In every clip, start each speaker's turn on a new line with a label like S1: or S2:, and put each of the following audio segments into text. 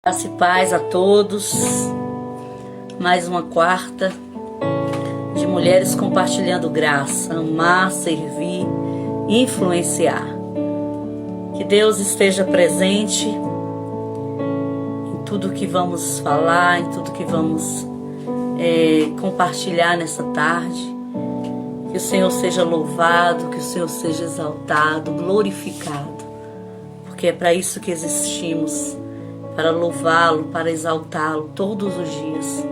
S1: Graça e paz a todos. Mais uma quarta de mulheres compartilhando graça, amar, servir, influenciar. Que Deus esteja presente em tudo que vamos falar, em tudo que vamos compartilhar nessa tarde. Que o Senhor seja louvado, que o Senhor seja exaltado, glorificado, porque é para isso que existimos, para louvá-lo, para exaltá-lo todos os dias.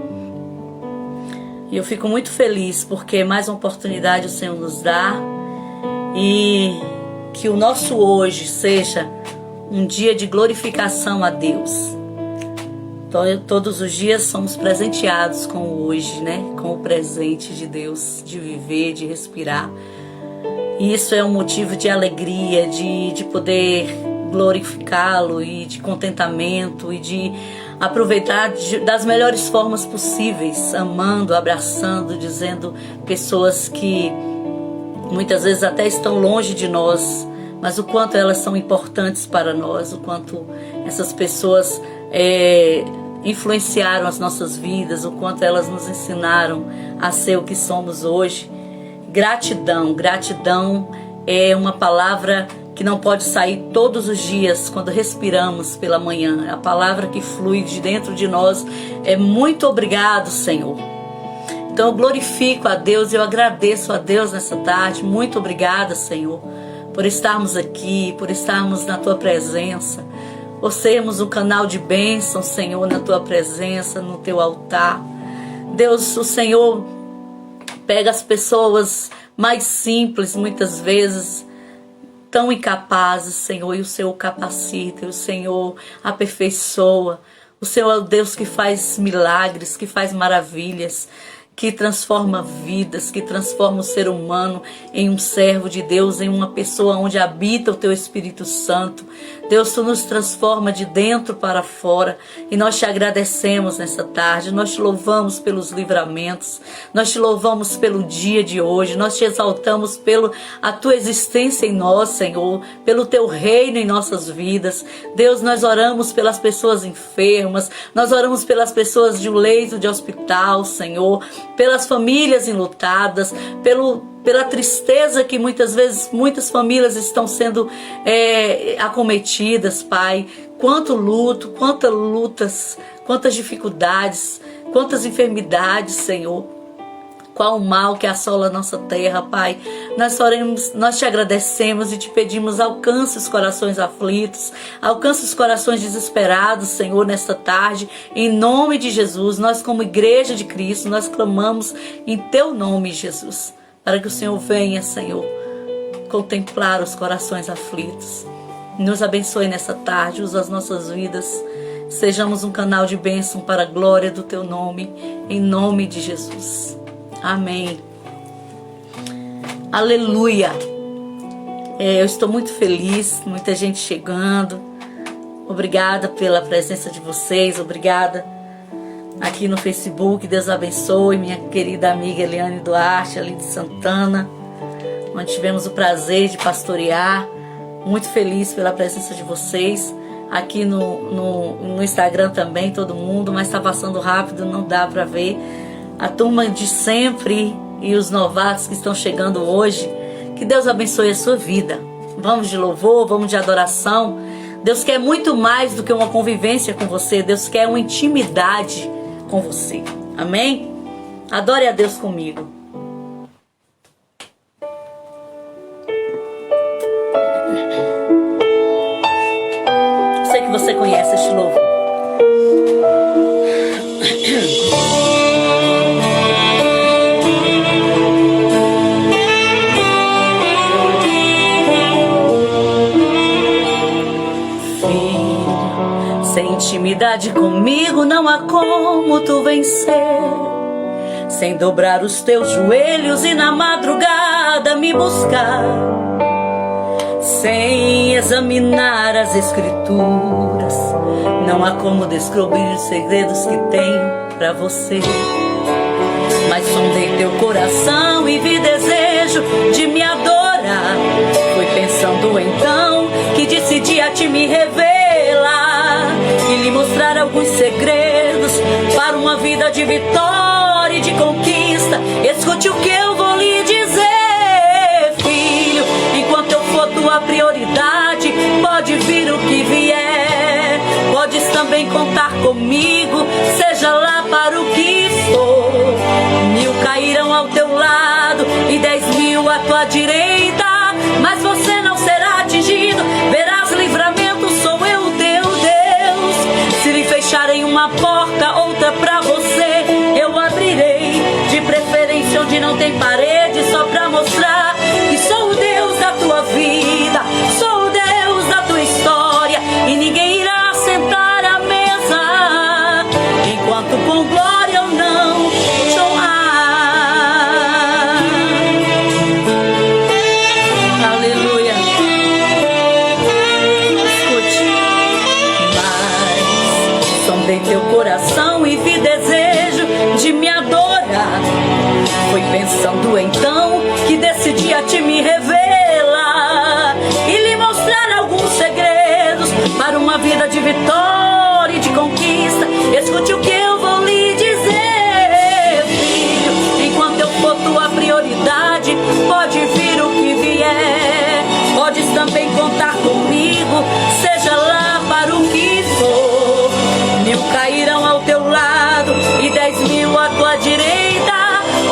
S1: E eu fico muito feliz porque mais uma oportunidade o Senhor nos dá, e que o nosso hoje seja um dia de glorificação a Deus. Todos os dias somos presenteados com o hoje, né? Com o presente de Deus, de viver, de respirar. E isso é um motivo de alegria, de poder glorificá-lo e de contentamento e de aproveitar das melhores formas possíveis, amando, abraçando, dizendo pessoas que muitas vezes até estão longe de nós, mas o quanto elas são importantes para nós, o quanto essas pessoas influenciaram as nossas vidas, o quanto elas nos ensinaram a ser o que somos hoje. Gratidão, gratidão é uma palavra que não pode sair todos os dias quando respiramos pela manhã. A palavra que flui de dentro de nós é muito obrigado, Senhor. Então eu glorifico a Deus, eu agradeço a Deus nessa tarde. Muito obrigada, Senhor, por estarmos aqui, por estarmos na Tua presença, por sermos um canal de bênção, Senhor, na Tua presença, no Teu altar. Deus, o Senhor pega as pessoas mais simples, muitas vezes tão incapazes, Senhor, e o Senhor capacita, e o Senhor aperfeiçoa. O Senhor é o Deus que faz milagres, que faz maravilhas, que transforma vidas, que transforma o ser humano em um servo de Deus, em uma pessoa onde habita o Teu Espírito Santo. Deus, Tu nos transforma de dentro para fora, e nós Te agradecemos nessa tarde, nós Te louvamos pelos livramentos, nós Te louvamos pelo dia de hoje, nós Te exaltamos pela Tua existência em nós, Senhor, pelo Teu reino em nossas vidas. Deus, nós oramos pelas pessoas enfermas, nós oramos pelas pessoas de um leito de hospital, Senhor, pelas famílias enlutadas, pela tristeza que muitas vezes muitas famílias estão sendo acometidas, Pai. Quanto luto, quantas lutas, quantas dificuldades, quantas enfermidades, Senhor. Qual o mal que assola a nossa terra, Pai. Nós Te agradecemos e Te pedimos: alcance os corações aflitos, alcance os corações desesperados, Senhor, nesta tarde, em nome de Jesus. Nós, como Igreja de Cristo, nós clamamos em Teu nome, Jesus, para que o Senhor venha, Senhor, contemplar os corações aflitos. Nos abençoe nessa tarde, usa as nossas vidas, sejamos um canal de bênção para a glória do Teu nome, em nome de Jesus. Amém. Aleluia. Eu estou muito feliz, muita gente chegando. Obrigada pela presença de vocês, obrigada aqui no Facebook. Deus abençoe minha querida amiga Eliane Duarte, ali de Santana, onde tivemos o prazer de pastorear. Muito feliz pela presença de vocês. Aqui no Instagram também, todo mundo, mas está passando rápido, não dá para ver. A turma de sempre e os novatos que estão chegando hoje, que Deus abençoe a sua vida. Vamos de louvor, vamos de adoração. Deus quer muito mais do que uma convivência com você. Deus quer uma intimidade com você. Amém? Adore a Deus comigo. Eu sei que você conhece este louvor. Sem intimidade comigo não há como tu vencer. Sem dobrar os teus joelhos e na madrugada me buscar. Sem examinar as escrituras, não há como descobrir os segredos que tenho pra você. Mas sondei teu coração e vi desejo de me adorar. Foi pensando então que decidi a te me revelar e lhe mostrar de vitória e de conquista. Escute o que eu vou lhe dizer, filho. Enquanto eu for tua prioridade, pode vir o que vier. Podes também contar comigo, seja lá para o que for. 1000 cairão ao teu lado e 10.000 à tua direita, mas você não será atingido. Verás livramento, sou eu, teu Deus. Se lhe fecharem uma porta, outra pra você eu abrirei. De preferência onde não tem parede, só pra mostrar que sou o Deus da tua vida, sou o Deus da tua história, e ninguém irá sentar à mesa enquanto com glória eu não te honrar. Aleluia. Escute. Mas sondei teu coração e vi desejo de me adorar. Foi pensando então que decidi a te me revelar e lhe mostrar alguns segredos para uma vida de vitória e de conquista. Escute o que eu vou lhe dizer, filho. Enquanto eu for tua prioridade, pode vir o que vier. Podes também contar comigo, seja lá para o que for. 1000 cairão ao teu lado e 10.000 à tua direita,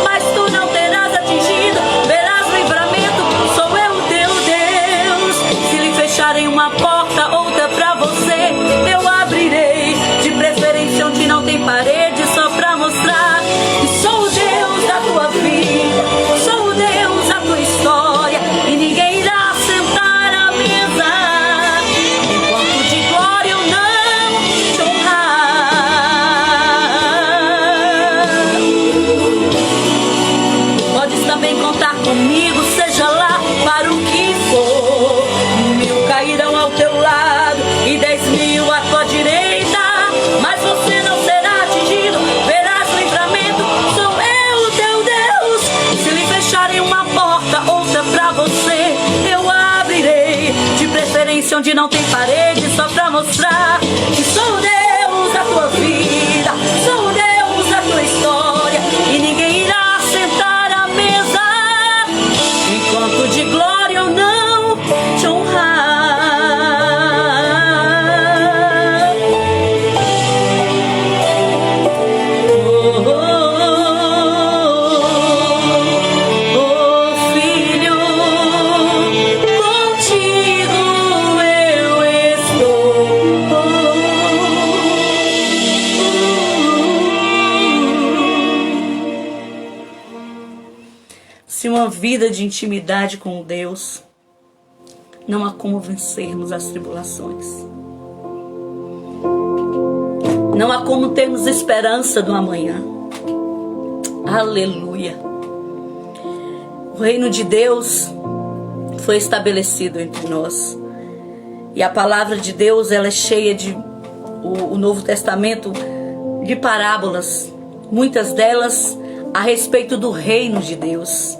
S1: mas tu não terás atingido. Verás livramento, sou eu, teu Deus. Se lhe fecharem uma porta, outra pra você eu abrirei. De preferência onde não tem parede, só pra mostrar que sou o Deus da tua vida, sou o Deus da tua história, e ninguém irá sentar à mesa enquanto de glória eu não te honrar. Podes também contar comigo, seja lá para o que for. 1000 cairão ao teu lado e 10.000 à tua direita, mas você não será atingido. Verás livramento, sou eu, teu Deus. Se lhe fecharem uma porta, outra pra você eu abrirei. De preferência onde não tem parede, só pra mostrar que sou o Deus da tua vida, sou o Deus da tua história, e ninguém irá sentar à mesa enquanto de glória eu não te honrar. Filho, contigo eu estou. Se uma vida de intimidade com Deus, não há como vencermos as tribulações. Não há como termos esperança do amanhã. Aleluia. O reino de Deus foi estabelecido entre nós. E a palavra de Deus, ela é cheia de o Novo Testamento de parábolas, muitas delas a respeito do reino de Deus.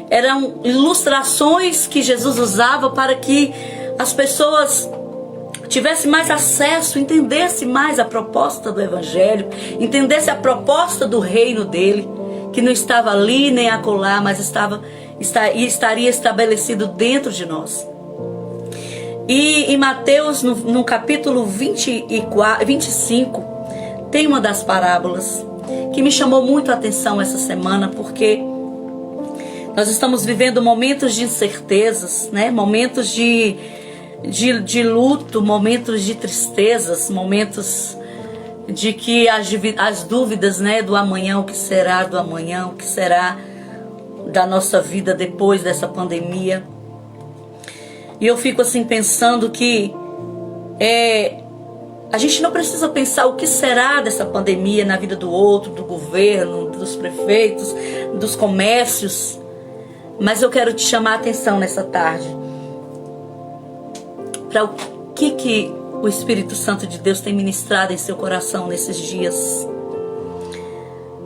S1: Eram ilustrações que Jesus usava para que as pessoas tivessem mais acesso, entendessem mais a proposta do Evangelho, entendessem a proposta do reino dele, que não estava ali nem acolá, mas estaria estabelecido dentro de nós. E em Mateus, no capítulo 25, tem uma das parábolas que me chamou muito a atenção essa semana, porque nós estamos vivendo momentos de incertezas, né? Momentos de luto, momentos de tristezas, momentos de que as dúvidas, né, do amanhã, o que será do amanhã, o que será da nossa vida depois dessa pandemia. E eu fico assim pensando que a gente não precisa pensar o que será dessa pandemia na vida do outro, do governo, dos prefeitos, dos comércios. Mas eu quero te chamar a atenção nessa tarde para o que o Espírito Santo de Deus tem ministrado em seu coração nesses dias.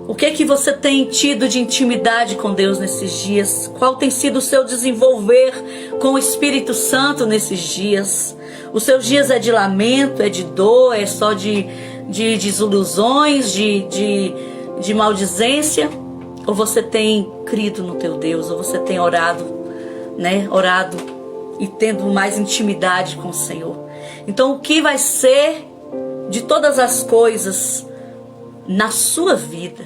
S1: O que você tem tido de intimidade com Deus nesses dias? Qual tem sido o seu desenvolver com o Espírito Santo nesses dias? Os seus dias é de lamento, é de dor, é só de de desilusões, de maldizência? Ou você tem crido no teu Deus? Ou você tem orado, né? Orado e tendo mais intimidade com o Senhor? Então, o que vai ser de todas as coisas na sua vida,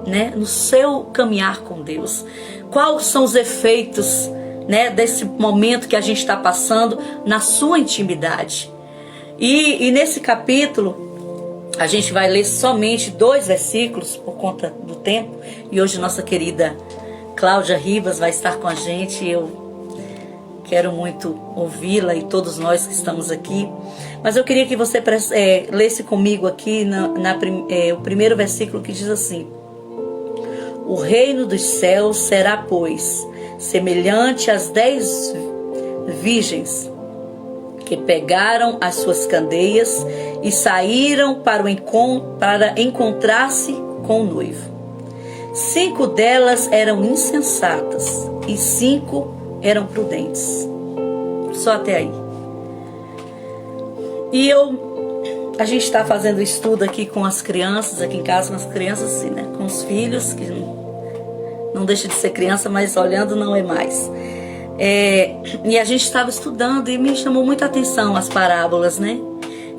S1: né? No seu caminhar com Deus? Quais são os efeitos, né, desse momento que a gente está passando na sua intimidade? E nesse capítulo, a gente vai ler somente 2 versículos por conta do tempo. E hoje nossa querida Cláudia Ribas vai estar com a gente. Eu quero muito ouvi-la e todos nós que estamos aqui. Mas eu queria que você lesse comigo aqui o primeiro versículo, que diz assim: o reino dos céus será, pois, semelhante às 10 virgens que pegaram as suas candeias e saíram para encontrar-se com o noivo. 5 delas eram insensatas e 5 eram prudentes. Só até aí. E a gente está fazendo estudo aqui com as crianças, aqui em casa com as crianças, assim, né? Com os filhos, que não deixa de ser criança, mas olhando não é mais. E a gente estava estudando e me chamou muita atenção as parábolas, né?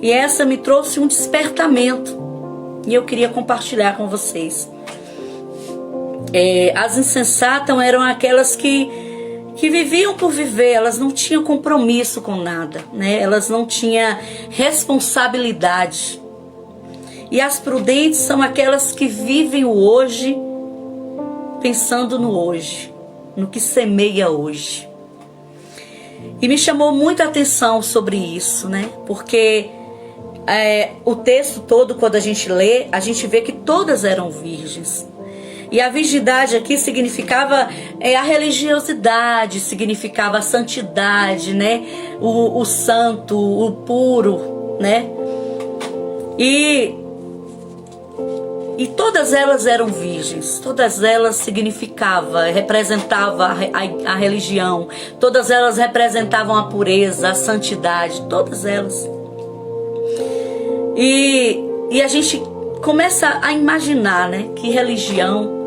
S1: E essa me trouxe um despertamento. E eu queria compartilhar com vocês. As insensatas eram aquelas que viviam por viver, elas não tinham compromisso com nada, né? Elas não tinham responsabilidade. E as prudentes são aquelas que vivem o hoje, pensando no hoje, no que semeia hoje. E me chamou muita atenção sobre isso, né? Porque o texto todo, quando a gente lê, a gente vê que todas eram virgens. E a virgindade aqui significava a religiosidade, significava a santidade, né? O santo, o puro, né? E todas elas eram virgens, todas elas representavam a religião, todas elas representavam a pureza, a santidade, todas elas. E a gente começa a imaginar, né, que religião,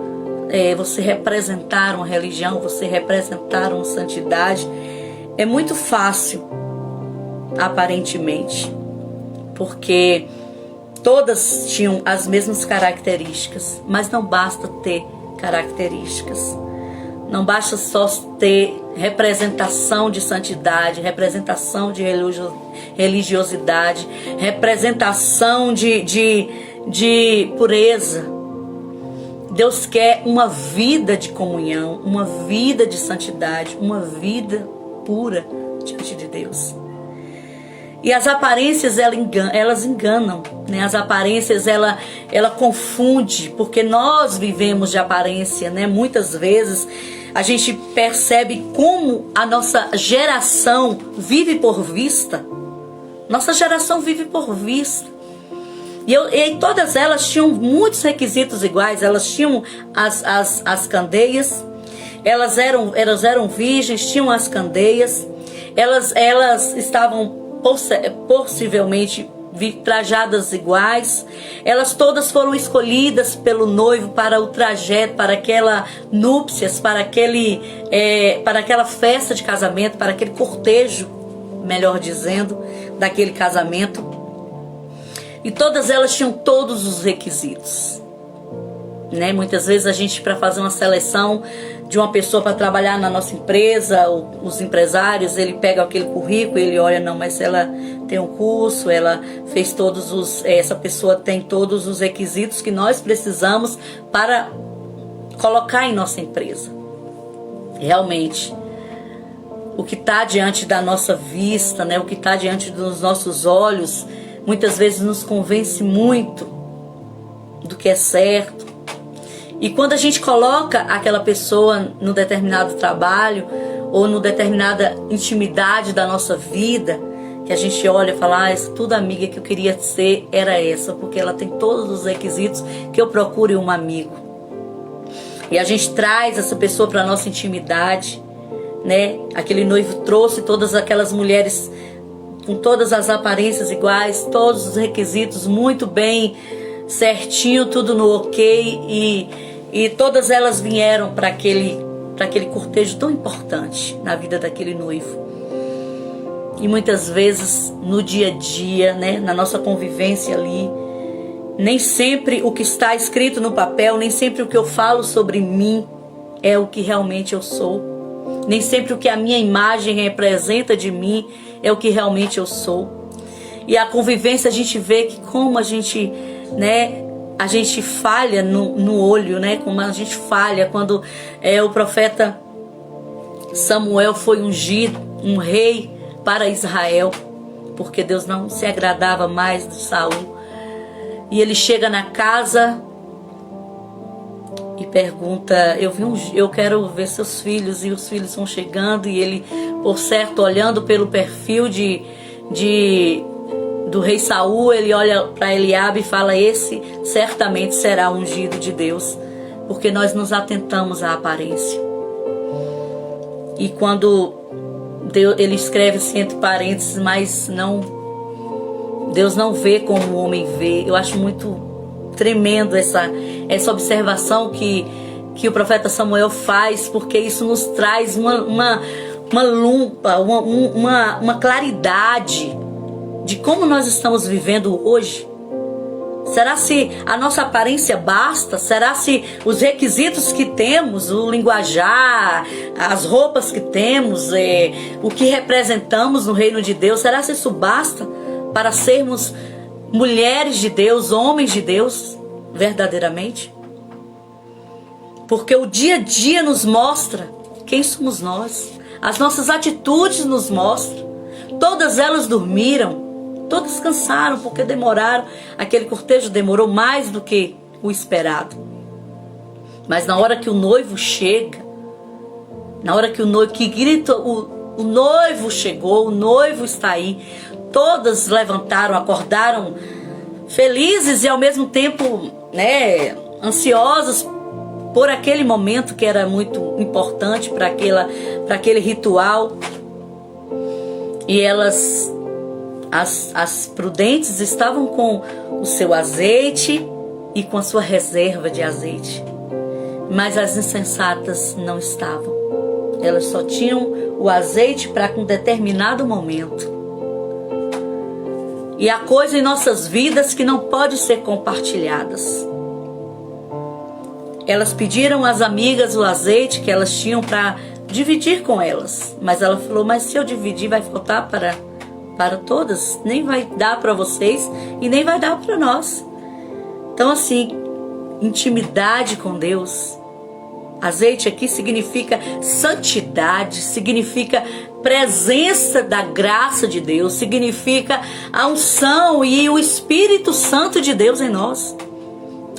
S1: você representar uma religião, você representar uma santidade, é muito fácil, aparentemente, porque todas tinham as mesmas características, mas não basta ter características. Não basta só ter representação de santidade, representação de religiosidade, representação de pureza. Deus quer uma vida de comunhão, uma vida de santidade, uma vida pura diante de Deus. E as aparências, elas enganam, né? As aparências, ela confunde, porque nós vivemos de aparência, né? Muitas vezes a gente percebe como a nossa geração vive por vista. Nossa geração vive por vista. E todas elas tinham muitos requisitos iguais. Elas tinham as candeias, elas eram virgens, tinham as candeias, elas estavam possivelmente trajadas iguais. Elas todas foram escolhidas pelo noivo para o trajeto, para aquela núpcias, para aquela festa de casamento, para aquele cortejo, melhor dizendo, daquele casamento. E todas elas tinham todos os requisitos, né? Muitas vezes a gente, para fazer uma seleção de uma pessoa para trabalhar na nossa empresa, os empresários, ele pega aquele currículo, ele olha, não, mas ela tem um curso, ela fez essa pessoa tem todos os requisitos que nós precisamos para colocar em nossa empresa. Realmente, o que está diante da nossa vista, né, o que está diante dos nossos olhos, muitas vezes nos convence muito do que é certo. E quando a gente coloca aquela pessoa no determinado trabalho ou no determinada intimidade da nossa vida, que a gente olha e fala, tudo amiga que eu queria ser era essa, porque ela tem todos os requisitos que eu procuro em um amigo. E a gente traz essa pessoa para a nossa intimidade, né? Aquele noivo trouxe todas aquelas mulheres com todas as aparências iguais, todos os requisitos muito bem certinho, tudo no ok, e todas elas vieram para aquele cortejo tão importante na vida daquele noivo. E muitas vezes no dia a dia, né, na nossa convivência ali, nem sempre o que está escrito no papel, nem sempre o que eu falo sobre mim é o que realmente eu sou. Nem sempre o que a minha imagem representa de mim é o que realmente eu sou. E a convivência, a gente vê que como a gente, né, a gente falha no olho, né, como a gente falha quando o profeta Samuel foi ungido, um rei para Israel, porque Deus não se agradava mais de Saul. E ele chega na casa e pergunta: eu quero ver seus filhos. E os filhos vão chegando, e ele, por certo, olhando pelo perfil do rei Saul, ele olha para Eliabe e fala: esse certamente será ungido de Deus, porque nós nos atentamos à aparência. E quando ele escreve assim entre parênteses, mas Deus não vê como o homem vê. Eu acho muito tremendo essa observação que o profeta Samuel faz, porque isso nos traz uma lupa, uma claridade de como nós estamos vivendo hoje. Será se a nossa aparência basta? Será se os requisitos que temos, o linguajar, as roupas que temos, o que representamos no reino de Deus, será se isso basta para sermos mulheres de Deus, homens de Deus, verdadeiramente? Porque o dia a dia nos mostra quem somos nós. As nossas atitudes nos mostram. Todas elas dormiram. Todas cansaram porque demoraram. Aquele cortejo demorou mais do que o esperado. Mas na hora que o noivo chega, na hora que o noivo que grita, o noivo chegou, o noivo está aí. Todas levantaram, acordaram felizes e ao mesmo tempo, né, ansiosas por aquele momento que era muito importante para aquele ritual. E elas, as prudentes, estavam com o seu azeite e com a sua reserva de azeite. Mas as insensatas não estavam. Elas só tinham o azeite para um determinado momento. E há coisas em nossas vidas que não podem ser compartilhadas. Elas pediram às amigas o azeite que elas tinham para dividir com elas. Mas ela falou: mas se eu dividir vai faltar para todas. Nem vai dar para vocês e nem vai dar para nós. Então assim, intimidade com Deus. Azeite aqui significa santidade, significa presença da graça de Deus, significa a unção e o Espírito Santo de Deus em nós.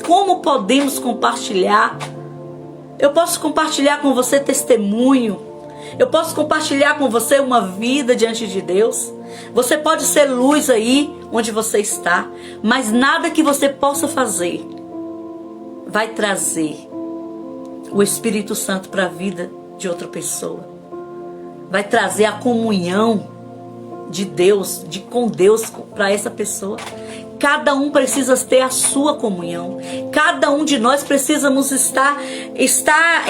S1: Como podemos compartilhar? Eu posso compartilhar com você testemunho. Eu posso compartilhar com você uma vida diante de Deus. Você pode ser luz aí onde você está, mas nada que você possa fazer vai trazer o Espírito Santo para a vida de outra pessoa. Vai trazer a comunhão de Deus, com Deus para essa pessoa. Cada um precisa ter a sua comunhão. Cada um de nós precisamos estar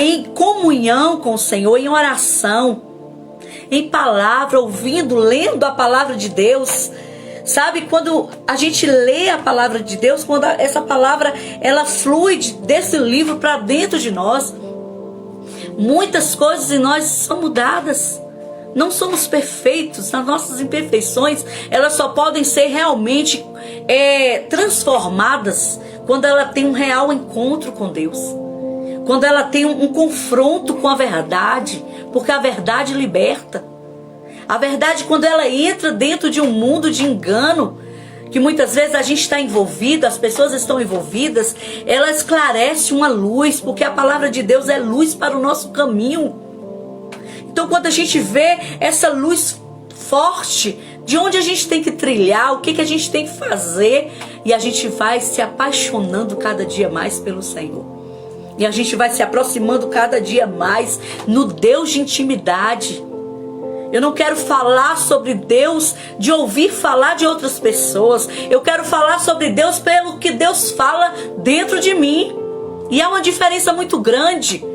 S1: em comunhão com o Senhor, em oração, em palavra, ouvindo, lendo a palavra de Deus. Sabe, quando a gente lê a palavra de Deus, quando essa palavra ela flui desse livro para dentro de nós, muitas coisas em nós são mudadas. Não somos perfeitos, as nossas imperfeições elas só podem ser realmente transformadas quando ela tem um real encontro com Deus, quando ela tem um confronto com a verdade, porque a verdade liberta. A verdade, quando ela entra dentro de um mundo de engano, que muitas vezes a gente está envolvido, as pessoas estão envolvidas, ela esclarece uma luz, porque a palavra de Deus é luz para o nosso caminho. Então quando a gente vê essa luz forte, de onde a gente tem que trilhar, o que a gente tem que fazer, e a gente vai se apaixonando cada dia mais pelo Senhor. E a gente vai se aproximando cada dia mais no Deus de intimidade. Eu não quero falar sobre Deus de ouvir falar de outras pessoas. Eu quero falar sobre Deus pelo que Deus fala dentro de mim. E há uma diferença muito grande.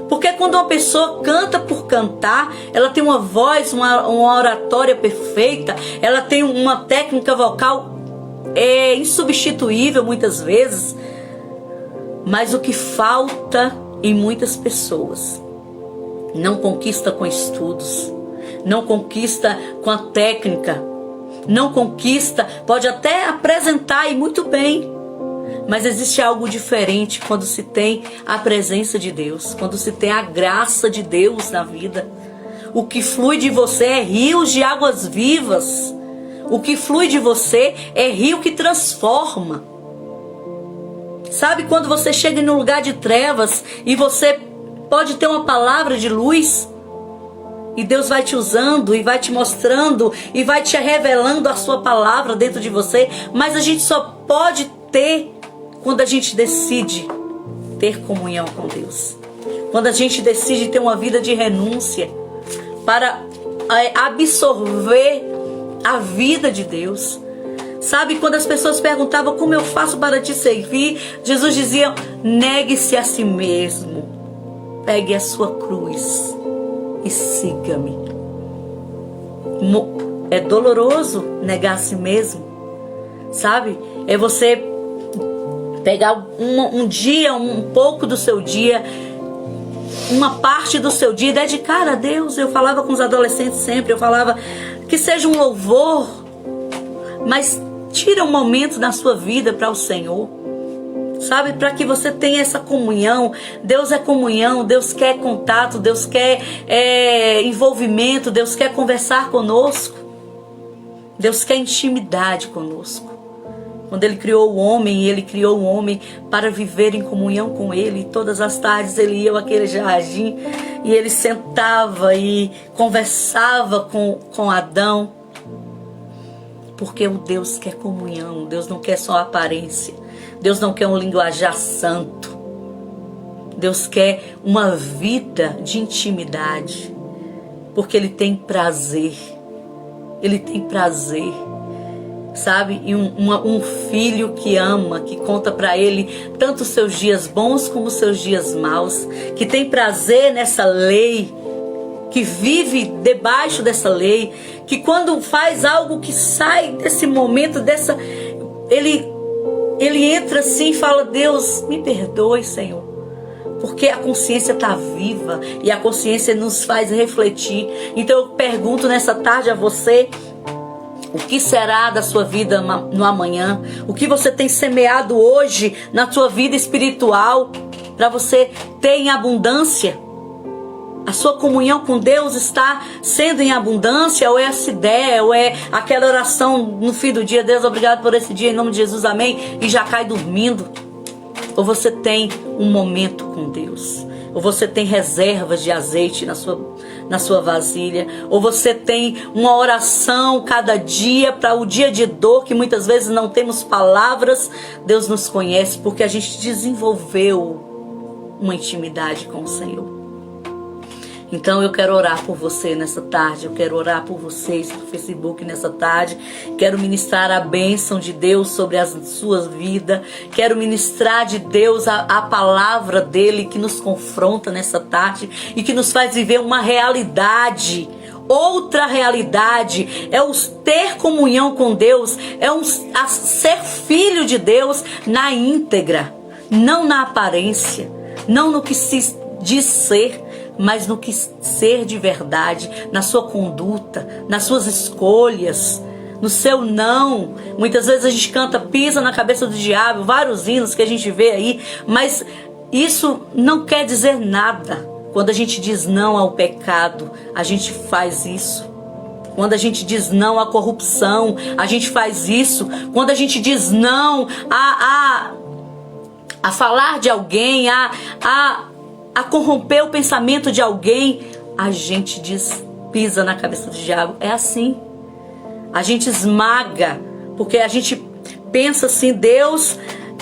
S1: Porque quando uma pessoa canta por cantar, ela tem uma voz, uma oratória perfeita, ela tem uma técnica vocal insubstituível muitas vezes. Mas o que falta em muitas pessoas, não conquista com estudos, não conquista com a técnica, não conquista, pode até apresentar e muito bem, mas existe algo diferente quando se tem a presença de Deus, quando se tem a graça de Deus na vida. O que flui de você é rios de águas vivas. O que flui de você é rio que transforma. Sabe quando você chega em um lugar de trevas e você pode ter uma palavra de luz? E Deus vai te usando e vai te mostrando e vai te revelando a sua palavra dentro de você. Mas a gente só pode ter quando a gente decide ter comunhão com Deus. Quando a gente decide ter uma vida de renúncia para absorver a vida de Deus. Sabe, quando as pessoas perguntavam como eu faço para te servir, Jesus dizia: negue-se a si mesmo, pegue a sua cruz e siga-me. É doloroso negar a si mesmo, sabe? É você pegar um dia, um pouco do seu dia, uma parte do seu dia e dedicar a Deus. Eu falava com os adolescentes sempre, eu falava que seja um louvor, mas tira um momento na sua vida para o Senhor, sabe? Para que você tenha essa comunhão. Deus é comunhão, Deus quer contato, Deus quer envolvimento, Deus quer conversar conosco, Deus quer intimidade conosco. Quando Ele criou o homem para viver em comunhão com Ele. Todas as tardes Ele ia àquele jardim e Ele sentava e conversava com Adão. Porque o Deus quer comunhão, Deus não quer só aparência, Deus não quer um linguajar santo, Deus quer uma vida de intimidade, porque Ele tem prazer, sabe? E um filho que ama, que conta para ele tanto os seus dias bons como os seus dias maus, que tem prazer nessa lei, que vive debaixo dessa lei, que quando faz algo que sai desse momento, ele entra assim e fala: Deus, me perdoe, Senhor, porque a consciência está viva e a consciência nos faz refletir. Então eu pergunto nessa tarde a você: o que será da sua vida no amanhã? O que você tem semeado hoje na sua vida espiritual para você ter em abundância? A sua comunhão com Deus está sendo em abundância? Ou é essa ideia, ou é aquela oração no fim do dia: Deus, obrigado por esse dia, em nome de Jesus, amém, e já cai dormindo? Ou você tem um momento com Deus? Ou você tem reservas de azeite na sua vasilha? Ou você tem uma oração cada dia para o dia de dor, que muitas vezes não temos palavras? Deus nos conhece porque a gente desenvolveu uma intimidade com o Senhor. Então eu quero orar por você nessa tarde, eu quero orar por vocês no Facebook nessa tarde, quero ministrar a bênção de Deus sobre a sua vida, quero ministrar de Deus a palavra dele que nos confronta nessa tarde e que nos faz viver uma realidade. Outra realidade é o ter comunhão com Deus, a ser filho de Deus na íntegra, não na aparência, não no que se diz ser, mas no que ser de verdade, na sua conduta, nas suas escolhas, no seu não. Muitas vezes a gente canta "Pisa na cabeça do diabo", vários hinos que a gente vê aí, mas isso não quer dizer nada. Quando a gente diz não ao pecado, a gente faz isso. Quando a gente diz não à corrupção, a gente faz isso. Quando a gente diz não a falar de alguém, a corromper o pensamento de alguém, a gente pisa na cabeça do diabo. É assim. A gente esmaga, porque a gente pensa assim: Deus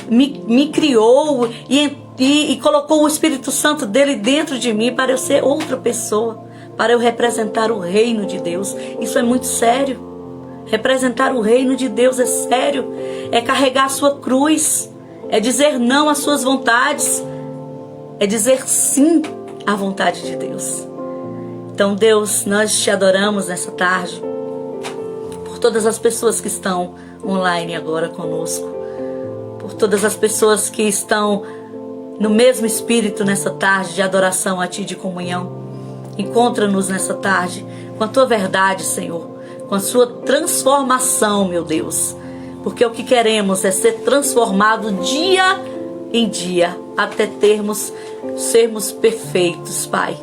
S1: me criou e colocou o Espírito Santo dele dentro de mim para eu ser outra pessoa, para eu representar o reino de Deus. Isso é muito sério. Representar o reino de Deus é sério. É carregar a sua cruz. É dizer não às suas vontades. É dizer sim à vontade de Deus. Então, Deus, nós te adoramos nessa tarde. Por todas as pessoas que estão online agora conosco. Por todas as pessoas que estão no mesmo espírito nessa tarde de adoração a Ti, de comunhão. Encontra-nos nessa tarde com a Tua verdade, Senhor, com a Sua transformação, meu Deus, porque o que queremos é ser transformado dia em dia, até sermos perfeitos, Pai.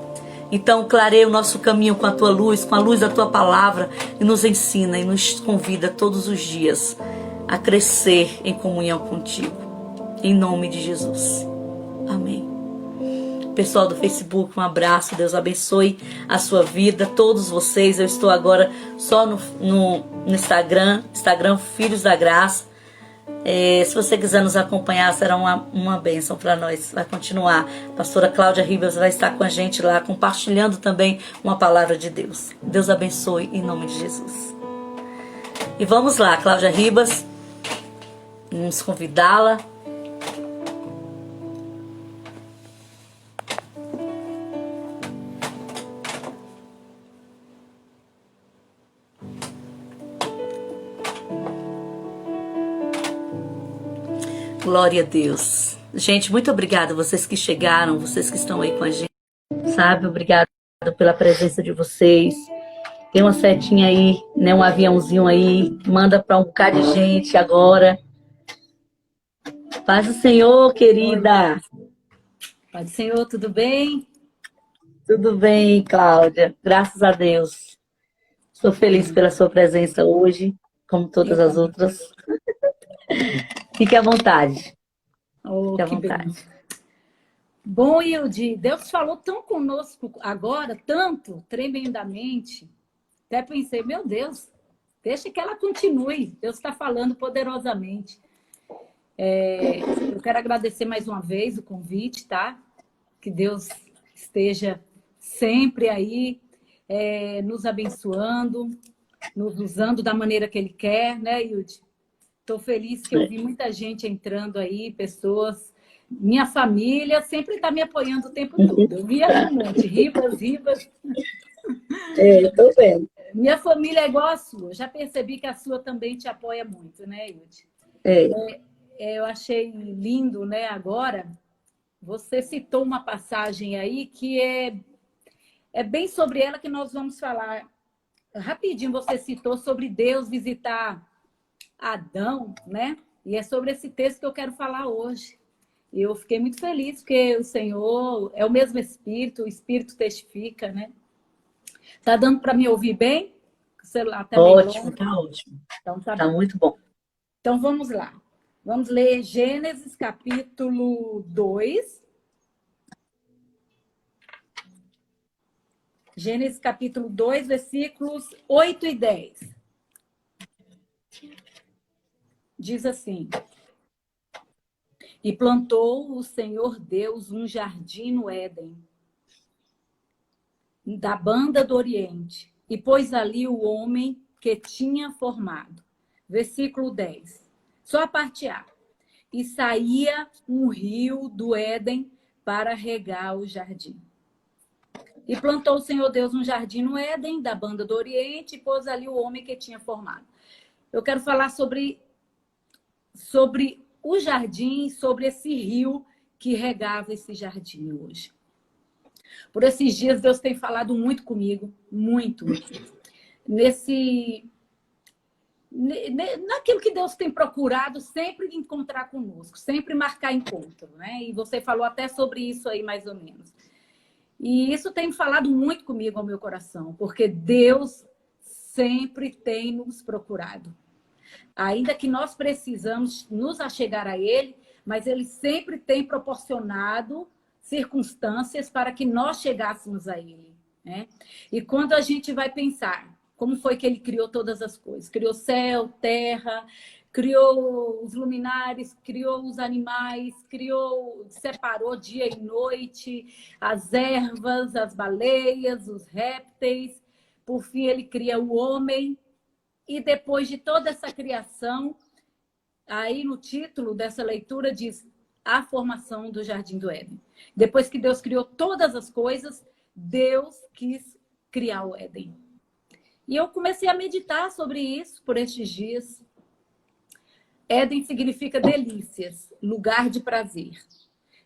S1: Então clareia o nosso caminho com a Tua luz, com a luz da Tua palavra, e nos ensina e nos convida todos os dias a crescer em comunhão contigo, em nome de Jesus. Amém. Pessoal do Facebook, um abraço, Deus abençoe a sua vida, todos vocês. Eu estou agora só no Instagram Filhos da Graça. Se você quiser nos acompanhar, será uma bênção para nós. Vai continuar. A pastora Cláudia Ribas vai estar com a gente lá, compartilhando também uma palavra de Deus. Deus abençoe em nome de Jesus. E vamos lá, Cláudia Ribas, vamos convidá-la. Glória a Deus. Gente, muito obrigada vocês que chegaram, vocês que estão aí com a gente, sabe? Obrigada pela presença de vocês. Tem uma setinha aí, né? Um aviãozinho aí, manda para um bocado de gente agora. Paz do Senhor, querida.
S2: Paz do Senhor, tudo bem?
S1: Tudo bem, Cláudia. Graças a Deus. Estou feliz pela sua presença hoje, como todas as outras. Fique à vontade. Fique à vontade.
S2: Bom, Hilde, Deus falou tão conosco agora, tanto, tremendamente. Até pensei, meu Deus, deixa que ela continue. Deus está falando poderosamente. Eu quero agradecer mais uma vez o convite, tá? Que Deus esteja sempre aí, nos abençoando, nos usando da maneira que Ele quer, né, Hilde? Estou feliz que eu vi muita gente entrando aí, pessoas. Minha família sempre está me apoiando o tempo todo. Eu vi um monte, Ribas.
S1: Estou vendo.
S2: Minha família é igual a sua. Já percebi que a sua também te apoia muito, né, Hilde? Eu achei lindo, né, agora. Você citou uma passagem aí que é bem sobre ela que nós vamos falar. Rapidinho você citou sobre Deus visitar Adão, né? E é sobre esse texto que eu quero falar hoje. E eu fiquei muito feliz, porque o Senhor é o mesmo Espírito, o Espírito testifica, né? Tá dando para me ouvir bem? O celular tá
S1: ótimo, tá ótimo.
S2: Então
S1: tá muito bom.
S2: Então vamos lá. Vamos ler Gênesis capítulo 2. Gênesis capítulo 2, versículos 8 e 10. Diz assim: E plantou o Senhor Deus um jardim no Éden, da banda do Oriente, e pôs ali o homem que tinha formado. Versículo 10. Só a parte A. E saía um rio do Éden para regar o jardim. E plantou o Senhor Deus um jardim no Éden, da banda do Oriente, e pôs ali o homem que tinha formado. Eu quero falar sobre o jardim, sobre esse rio que regava esse jardim hoje. Por esses dias, Deus tem falado muito comigo, muito. Naquilo que Deus tem procurado sempre encontrar conosco, sempre marcar encontro, né? E você falou até sobre isso aí, mais ou menos. E isso tem falado muito comigo ao meu coração, porque Deus sempre tem nos procurado. Ainda que nós precisamos nos achegar a Ele, mas Ele sempre tem proporcionado circunstâncias para que nós chegássemos a Ele, né? E quando a gente vai pensar como foi que Ele criou todas as coisas, criou céu, terra, criou os luminares, criou os animais, separou dia e noite, as ervas, as baleias, os répteis. Por fim, ele cria o homem. E depois de toda essa criação, aí no título dessa leitura diz a formação do Jardim do Éden. Depois que Deus criou todas as coisas, Deus quis criar o Éden. E eu comecei a meditar sobre isso por estes dias. Éden significa delícias, lugar de prazer.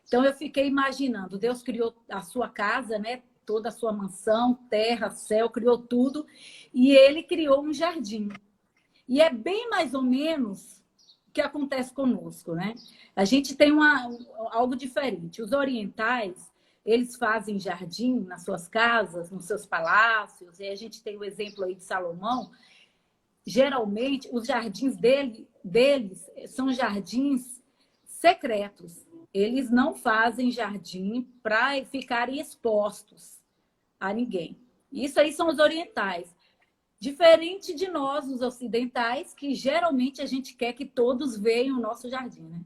S2: Então eu fiquei imaginando, Deus criou a sua casa, né? Toda a sua mansão, terra, céu, criou tudo. E ele criou um jardim. E é bem mais ou menos o que acontece conosco, né? A gente tem algo diferente. Os orientais, eles fazem jardim nas suas casas, nos seus palácios. E a gente tem o exemplo aí de Salomão. Geralmente, os jardins deles são jardins secretos. Eles não fazem jardim para ficarem expostos a ninguém. Isso aí são os orientais. Diferente de nós, os ocidentais, que geralmente a gente quer que todos vejam o nosso jardim, né?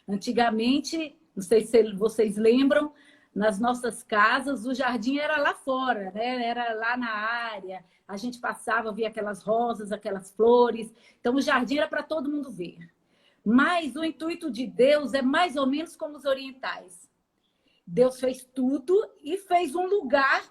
S2: Antigamente, não sei se vocês lembram, nas nossas casas, o jardim era lá fora, né? Era lá na área. A gente passava, via aquelas rosas, aquelas flores. Então, o jardim era para todo mundo ver. Mas o intuito de Deus é mais ou menos como os orientais. Deus fez tudo e fez um lugar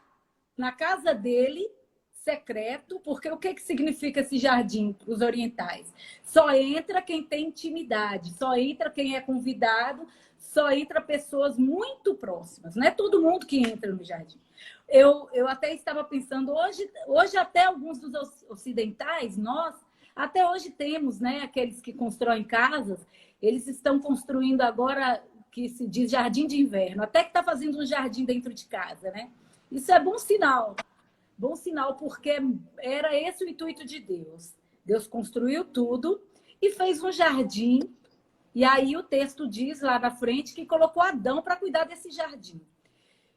S2: na casa dele, secreto, porque o que significa esse jardim para os orientais? Só entra quem tem intimidade, só entra quem é convidado, só entra pessoas muito próximas. Não é todo mundo que entra no jardim. Eu até estava pensando, hoje até alguns dos ocidentais, nós, até hoje temos, né, aqueles que constroem casas, eles estão construindo agora, que se diz jardim de inverno, até que está fazendo um jardim dentro de casa, né? Isso é bom sinal. Bom sinal, porque era esse o intuito de Deus. Deus construiu tudo e fez um jardim. E aí o texto diz lá na frente que colocou Adão para cuidar desse jardim.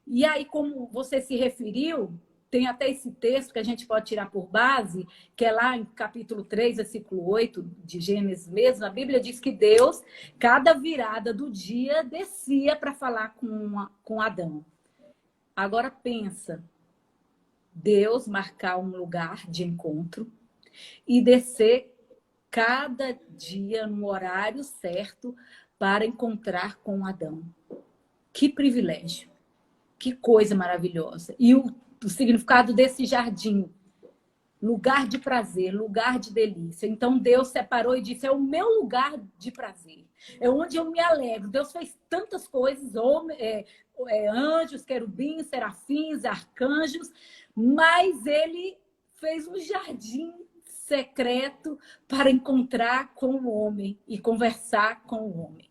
S2: E aí, como você se referiu, tem até esse texto que a gente pode tirar por base, que é lá em capítulo 3, versículo 8 de Gênesis mesmo. A Bíblia diz que Deus, cada virada do dia, descia para falar com Adão. Agora pensa, Deus marcar um lugar de encontro e descer cada dia no horário certo para encontrar com Adão. Que privilégio, que coisa maravilhosa. E o significado desse jardim, lugar de prazer, lugar de delícia. Então Deus separou e disse, é o meu lugar de prazer, é onde eu me alegro. Deus fez tantas coisas, anjos, querubins, serafins, arcanjos, mas ele fez um jardim secreto para encontrar com o homem e conversar com o homem.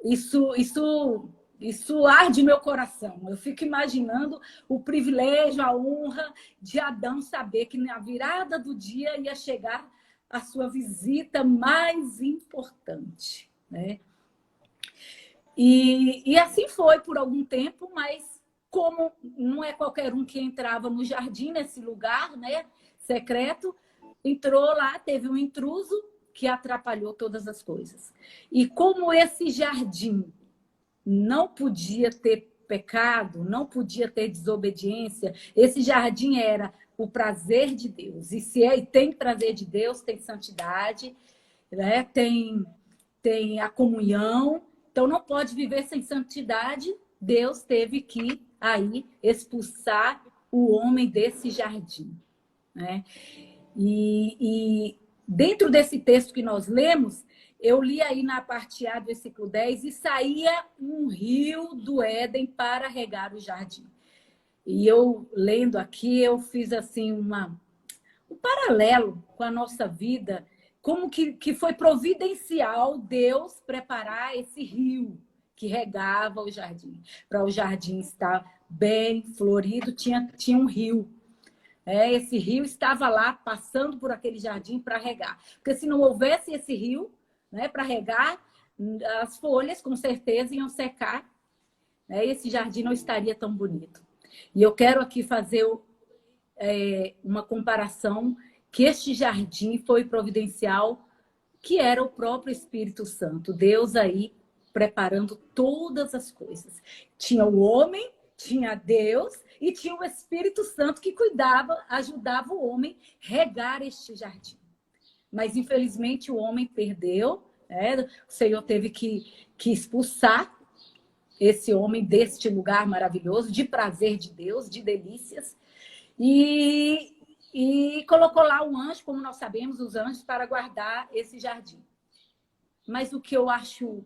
S2: Isso arde meu coração. Eu fico imaginando o privilégio, a honra de Adão saber que na virada do dia ia chegar a sua visita mais importante, né? E assim foi por algum tempo, mas como não é qualquer um que entrava no jardim, nesse lugar, né, secreto, entrou lá, teve um intruso que atrapalhou todas as coisas. E como esse jardim não podia ter pecado, não podia ter desobediência, esse jardim era o prazer de Deus. E se tem prazer de Deus, tem santidade, né? Tem a comunhão. Então não pode viver sem santidade. Deus teve que aí expulsar o homem desse jardim, né? E dentro desse texto que nós lemos, eu li aí na parte A do versículo 10, e saía um rio do Éden para regar o jardim. E eu, lendo aqui, eu fiz assim um paralelo com a nossa vida, como que foi providencial Deus preparar esse rio que regava o jardim. Para o jardim estar bem florido, tinha um rio. Esse rio estava lá, passando por aquele jardim para regar. Porque se não houvesse esse rio, né, para regar, as folhas com certeza iam secar, né, e esse jardim não estaria tão bonito. E eu quero aqui fazer uma comparação, que este jardim foi providencial que era o próprio Espírito Santo. Deus aí preparando todas as coisas. Tinha o homem, tinha Deus e tinha o Espírito Santo que cuidava, ajudava o homem a regar este jardim. Mas, infelizmente, o homem perdeu, né? O Senhor teve que expulsar esse homem deste lugar maravilhoso, de prazer de Deus, de delícias, e colocou lá um anjo, como nós sabemos, os anjos, para guardar esse jardim. Mas o que eu acho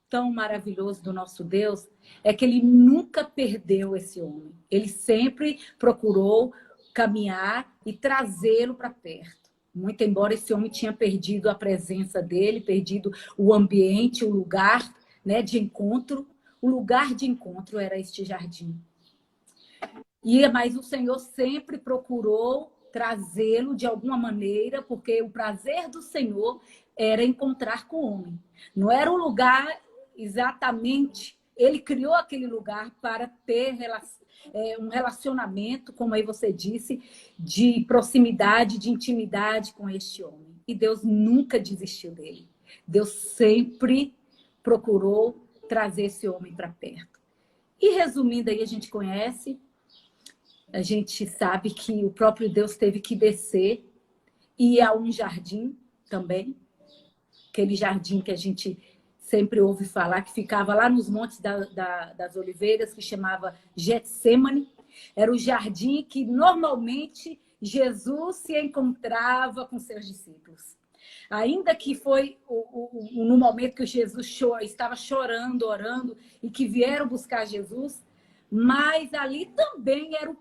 S2: tão maravilhoso do nosso Deus é que ele nunca perdeu esse homem. Ele sempre procurou caminhar e trazê-lo para perto. Muito embora esse homem tinha perdido a presença dele, perdido o ambiente, o lugar, né, de encontro. O lugar de encontro era este jardim. Mas o Senhor sempre procurou trazê-lo de alguma maneira, porque o prazer do Senhor era encontrar com o homem. Não era um lugar exatamente... Ele criou aquele lugar para ter um relacionamento, como aí você disse, de proximidade, de intimidade com este homem. E Deus nunca desistiu dele. Deus sempre procurou trazer esse homem para perto. E resumindo aí, a gente conhece, a gente sabe que o próprio Deus teve que descer e ir a um jardim também, aquele jardim que a gente sempre ouve falar, que ficava lá nos Montes das Oliveiras, que chamava Getsêmani. Era o jardim que normalmente Jesus se encontrava com seus discípulos. Ainda que foi no momento que Jesus estava chorando, orando, e que vieram buscar Jesus, mas ali também era o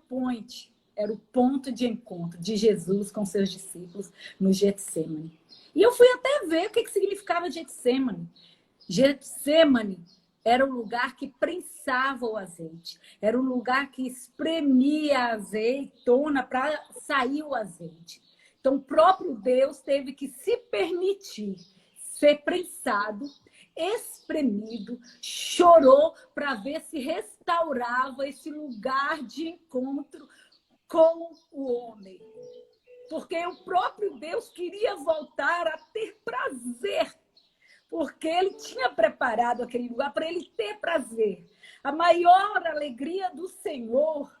S2: ponto de encontro de Jesus com seus discípulos no Getsêmani. E eu fui até ver o que significava Getsêmani. Getsêmani era um lugar que prensava o azeite, era um lugar que espremia a azeitona para sair o azeite. Então, o próprio Deus teve que se permitir ser prensado, espremido, chorou para ver se restaurava esse lugar de encontro com o homem. Porque o próprio Deus queria voltar a ter prazer, porque ele tinha preparado aquele lugar para ele ter prazer. A maior alegria do Senhor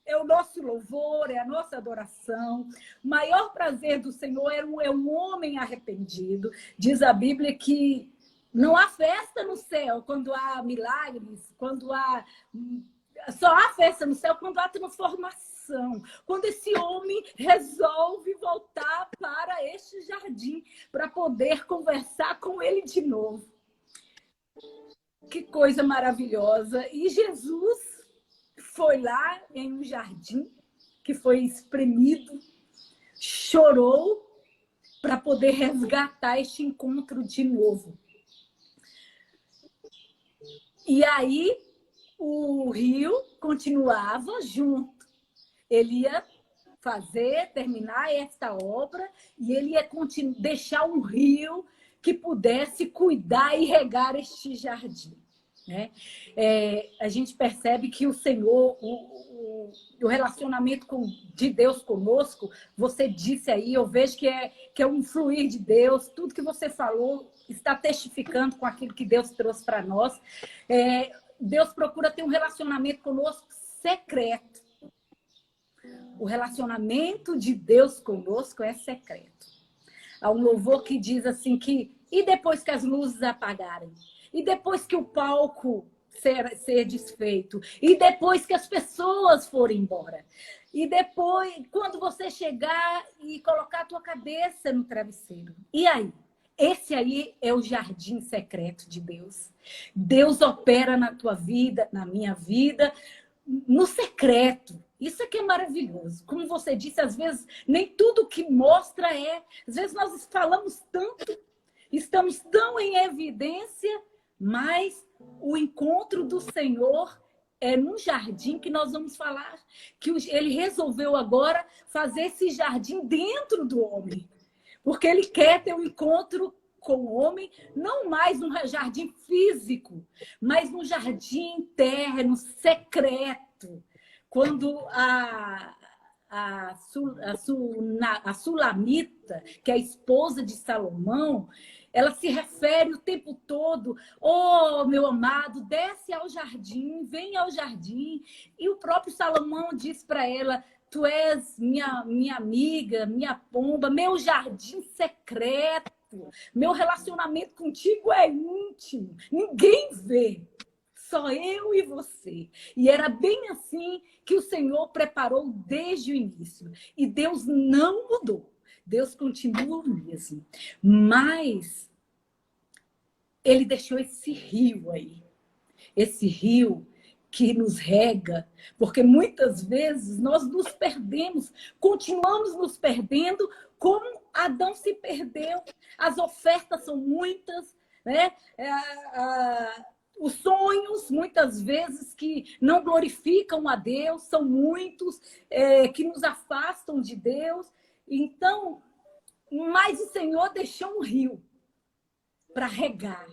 S2: é o nosso louvor, é a nossa adoração. O maior prazer do Senhor é um homem arrependido. Diz a Bíblia que não há festa no céu quando há milagres, só há festa no céu quando há transformação. Quando esse homem resolve voltar para este jardim para poder conversar com ele de novo. Que coisa maravilhosa. E Jesus foi lá em um jardim que foi espremido, chorou para poder resgatar este encontro de novo. E aí o rio continuava junto. Ele ia terminar esta obra e ele ia deixar um rio que pudesse cuidar e regar este jardim. Né? A gente percebe que o Senhor, o relacionamento de Deus conosco, você disse aí, eu vejo que é um fluir de Deus, tudo que você falou está testificando com aquilo que Deus trouxe para nós. Deus procura ter um relacionamento conosco secreto. O relacionamento de Deus conosco é secreto. Há um louvor que diz assim que, e depois que as luzes apagarem? E depois que o palco ser desfeito? E depois que as pessoas forem embora? E depois, quando você chegar e colocar a tua cabeça no travesseiro? E aí? Esse aí é o jardim secreto de Deus. Deus opera na tua vida, na minha vida, no secreto. Isso é que é maravilhoso. Como você disse, às vezes, nem tudo que mostra é. Às vezes nós falamos tanto, estamos tão em evidência, mas o encontro do Senhor é num jardim que nós vamos falar. Que ele resolveu agora fazer esse jardim dentro do homem. Porque ele quer ter um encontro com o homem, não mais num jardim físico, mas num jardim interno, secreto. Quando a Sulamita, que é a esposa de Salomão, ela se refere o tempo todo: oh, meu amado, desce ao jardim, vem ao jardim. E o próprio Salomão diz para ela: tu és minha amiga, minha pomba, meu jardim secreto. Meu relacionamento contigo é íntimo. Ninguém vê. Só eu e você. E era bem assim que o Senhor preparou desde o início. E Deus não mudou. Deus continua o mesmo. Mas ele deixou esse rio aí. Esse rio que nos rega. Porque muitas vezes nós nos perdemos. Continuamos nos perdendo como Adão se perdeu. As ofertas são muitas, né? Os sonhos, muitas vezes, que não glorificam a Deus, são muitos, que nos afastam de Deus. Então, mas o Senhor deixou um rio para regar.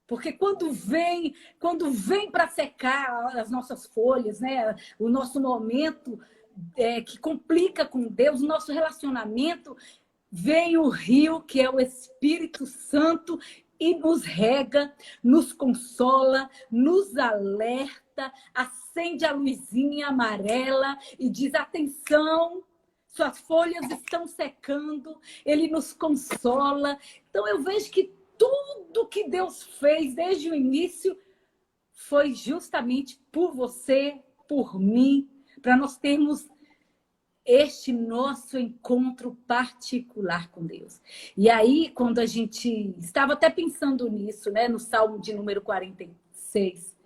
S2: Porque quando vem para secar as nossas folhas, né? O nosso momento que complica com Deus, o nosso relacionamento, vem o rio, que é o Espírito Santo, e nos rega, nos consola, nos alerta, acende a luzinha amarela e diz: atenção, suas folhas estão secando. Ele nos consola. Então eu vejo que tudo que Deus fez desde o início foi justamente por você, por mim, para nós termos este nosso encontro particular com Deus. E aí, quando a gente estava até pensando nisso, né, no Salmo de número 46,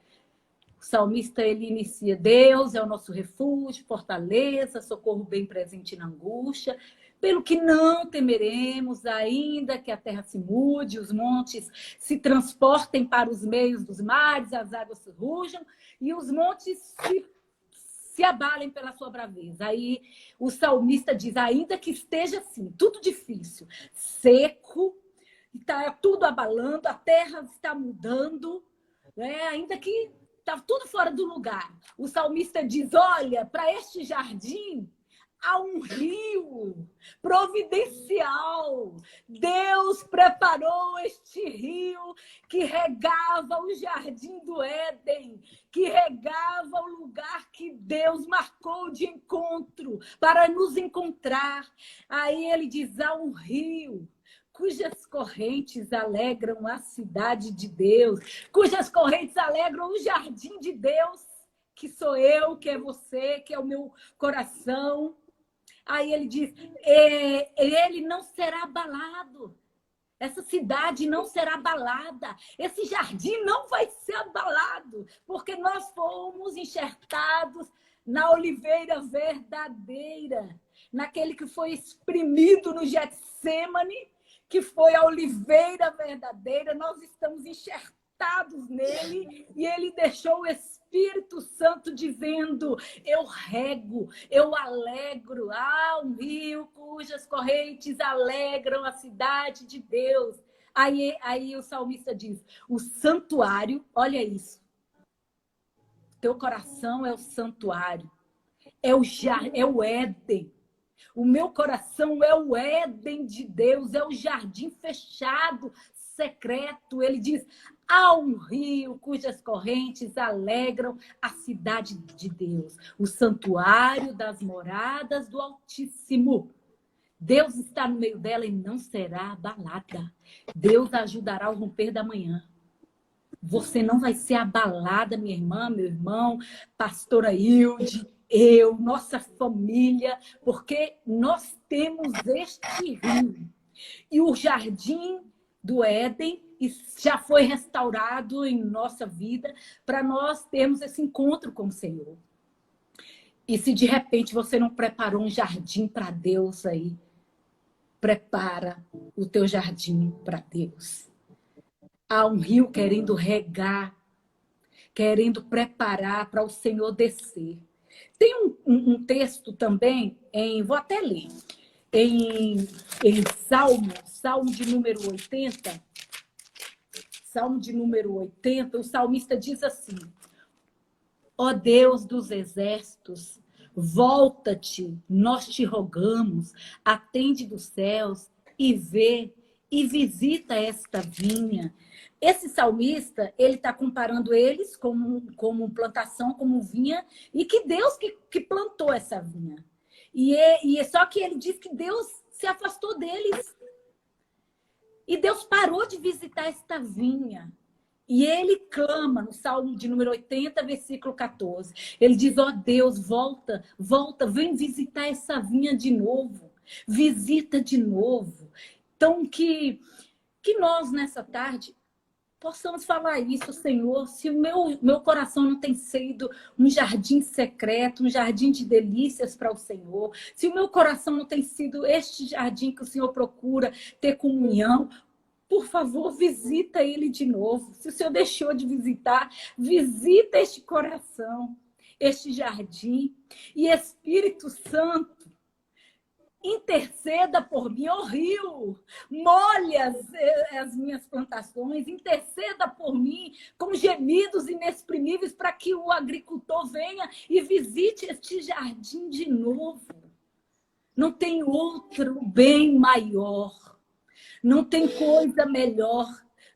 S2: o salmista, ele inicia: Deus é o nosso refúgio, fortaleza, socorro bem presente na angústia, pelo que não temeremos, ainda que a terra se mude, os montes se transportem para os meios dos mares, as águas rujam e os montes se abalem pela sua braveza. Aí o salmista diz: ainda que esteja assim, tudo difícil, seco, está tudo abalando, a terra está mudando, né? Ainda que está tudo fora do lugar, o salmista diz: olha, para este jardim há um rio providencial. Deus preparou este rio que regava o jardim do Éden, que regava o lugar que Deus marcou de encontro para nos encontrar. Aí ele diz: há um rio cujas correntes alegram a cidade de Deus, cujas correntes alegram o jardim de Deus, que sou eu, que é você, que é o meu coração. Aí ele diz: ele não será abalado. Essa cidade não será abalada. Esse jardim não vai ser abalado, porque nós fomos enxertados na oliveira verdadeira, naquele que foi exprimido no Getsêmani, que foi a oliveira verdadeira. Nós estamos enxertados nele e ele deixou o Espírito Santo dizendo: eu rego, eu alegro. Ah, um rio cujas correntes alegram a cidade de Deus. Aí o salmista diz: o santuário, olha isso, teu coração é o santuário, é o Éden. O meu coração é o Éden de Deus, é o jardim fechado, secreto. Ele diz: há um rio cujas correntes alegram a cidade de Deus, o santuário das moradas do Altíssimo. Deus está no meio dela e não será abalada. Deus ajudará ao romper da manhã. Você não vai ser abalada, minha irmã, meu irmão, pastora Hilde, eu, nossa família, porque nós temos este rio. E o jardim do Éden já foi restaurado em nossa vida para nós termos esse encontro com o Senhor. E se de repente você não preparou um jardim para Deus aí, prepara o teu jardim para Deus. Há um rio querendo regar, querendo preparar para o Senhor descer. Tem um texto também, vou até ler, em Salmo de número 80, Salmo de número 80, o salmista diz assim: ó Deus dos exércitos, Volta-te, nós te rogamos, atende dos céus e vê e visita esta vinha. Esse salmista, ele está comparando eles como plantação, como vinha, e que Deus que plantou essa vinha. Só que ele diz que Deus se afastou deles. E Deus parou de visitar esta vinha. E ele clama no Salmo de número 80, versículo 14. Ele diz, ó Deus, volta, volta, vem visitar essa vinha de novo. Visita de novo. Então, que nós, nessa tarde, possamos falar isso, Senhor. Se o meu coração não tem sido um jardim secreto, um jardim de delícias para o Senhor, se o meu coração não tem sido este jardim que o Senhor procura ter comunhão, por favor, visita ele de novo. Se o Senhor deixou de visitar, visita este coração, este jardim. E Espírito Santo, interceda por mim, ó rio, molhe as minhas plantações, interceda por mim com gemidos inexprimíveis para que o agricultor venha e visite este jardim de novo. Não tem outro bem maior, não tem coisa melhor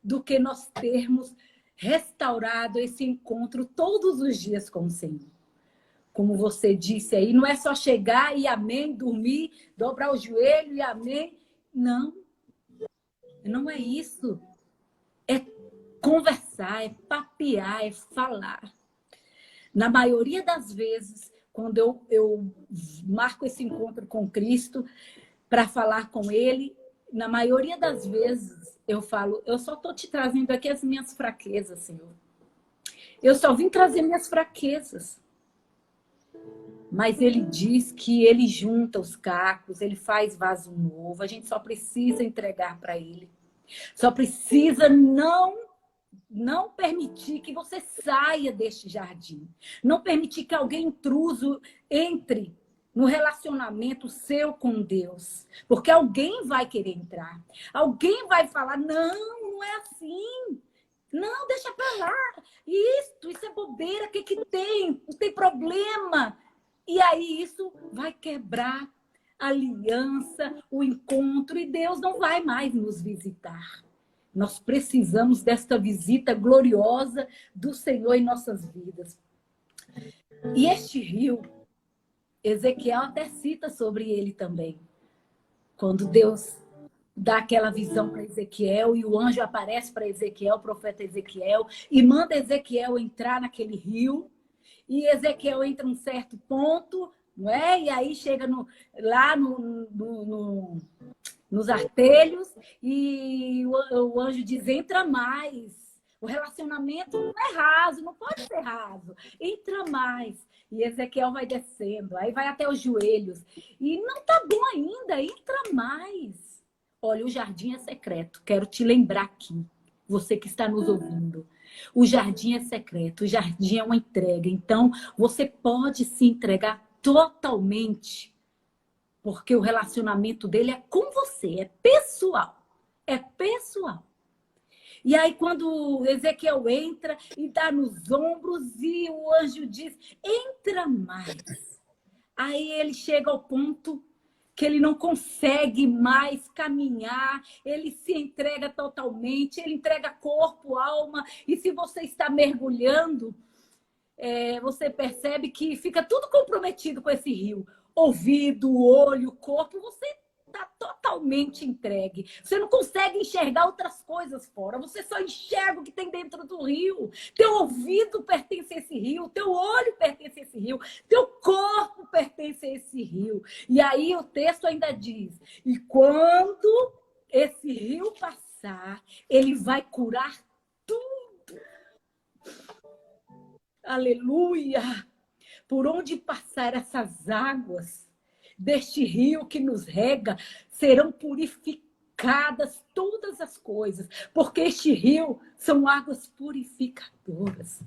S2: do que nós termos restaurado esse encontro todos os dias com o Senhor. Como você disse aí, não é só chegar e amém, dormir, dobrar o joelho e amém. Não, não é isso. É conversar, é papear, é falar. Na maioria das vezes, quando eu marco esse encontro com Cristo para falar com Ele, na maioria das vezes eu falo, eu só estou te trazendo aqui as minhas fraquezas, Senhor. Eu só vim trazer minhas fraquezas. Mas ele diz que ele junta os cacos, ele faz vaso novo. A gente só precisa entregar para ele. Só precisa não permitir que você saia deste jardim. Não permitir que alguém intruso entre no relacionamento seu com Deus. Porque alguém vai querer entrar. Alguém vai falar, não é assim. Não, deixa para lá. Isso é bobeira, o que tem? Não tem problema. E aí isso vai quebrar a aliança, o encontro, e Deus não vai mais nos visitar. Nós precisamos desta visita gloriosa do Senhor em nossas vidas. E este rio, Ezequiel até cita sobre ele também. Quando Deus dá aquela visão para Ezequiel e o anjo aparece para Ezequiel, o profeta Ezequiel, e manda Ezequiel entrar naquele rio. E Ezequiel entra num certo ponto, não é? E aí chega lá nos artelhos e o anjo diz, entra mais. O relacionamento não é raso, não pode ser raso. Entra mais. E Ezequiel vai descendo, aí vai até os joelhos. E não tá bom ainda, entra mais. Olha, o jardim é secreto. Quero te lembrar aqui, você que está nos ouvindo. O jardim é secreto, o jardim é uma entrega. Então, você pode se entregar totalmente, porque o relacionamento dele é com você, é pessoal. É pessoal. E aí, quando Ezequiel entra e dá nos ombros e o anjo diz, entra mais. Aí ele chega ao ponto que ele não consegue mais caminhar, ele se entrega totalmente, ele entrega corpo, alma, e se você está mergulhando, você percebe que fica tudo comprometido com esse rio. Ouvido, olho, corpo, você está totalmente entregue. Você não consegue enxergar outras coisas fora, você só enxerga o que tem dentro do rio. Teu ouvido pertence a esse rio, teu olho pertence a esse rio, teu corpo pertence a esse rio. E aí o texto ainda diz, e quando esse rio passar, ele vai curar tudo. Aleluia! Por onde passar essas águas deste rio que nos rega, serão purificadas todas as coisas, porque este rio são águas purificadoras.